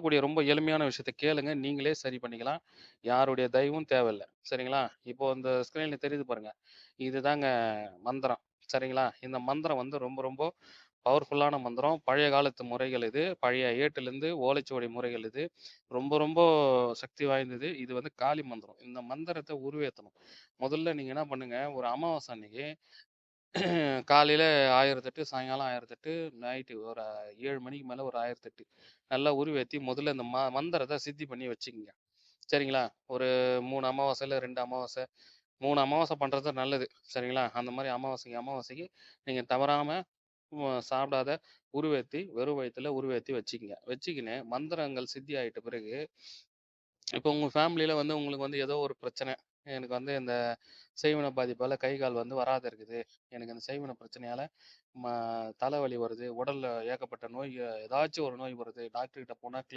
சொல்லக்கூடிய ரொம்ப எளிமையான விஷயத்த கேளுங்க. நீங்களே சரி பண்ணிக்கலாம். யாருடைய தயவும் தேவையில்ல. சரிங்களா? இப்போ இந்த ஸ்க்ரீன்ல தெரியுது பாருங்க. இதுதாங்க மந்திரம். சரிங்களா? இந்த மந்திரம் வந்து ரொம்ப ரொம்ப பவர்ஃபுல்லான மந்திரம். பழைய காலத்து முறைகள் இது. பழைய ஏட்டுலேருந்து ஓலைச்சுவடி முறைகள் இது. ரொம்ப ரொம்ப சக்தி வாய்ந்தது. இது வந்து காளி மந்திரம். இந்த மந்திரத்த உருவேத்தணும். முதல்ல நீங்க என்ன பண்ணுங்க, ஒரு அமாவாசை அன்னைக்கு காலையில 1008 சாயங்காலம் 1008 நைட்டு ஒரு 7 மணிக்கு மேல ஒரு 1008 நல்லா உருவேத்தி முதல்ல இந்த மந்திரத்த சித்தி பண்ணி வச்சுக்கங்க. சரிங்களா? ஒரு 3 அமாவாசை இல்ல 2 அமாவாசை, 3 அமாவாசை பண்றது நல்லது. சரிங்களா? அந்த மாரி அமாவாசைக்கு அமாவாசைக்கு நீங்க தவறாம சாப்பிடாத உருவேத்தி, வெறும் வயித்துல உருவேத்தி வச்சுக்கங்க. வச்சுக்கின்னு மந்திரங்கள் சித்தி ஆயிட்ட பிறகு இப்போ உங்க ஃபேமிலில வந்து உங்களுக்கு வந்து ஏதோ ஒரு பிரச்சனை. எனக்கு வந்து இந்த செய்வின பாதிப்பால கை, கால் வந்து வராத இருக்குது. எனக்கு இந்த செய்வின பிரச்சனையால ம தலைவலி வருது. உடல்ல ஏகப்பட்ட நோய் ஏதாச்சும் ஒரு நோய் வருது. டாக்டர் கிட்ட போனா கிளியர்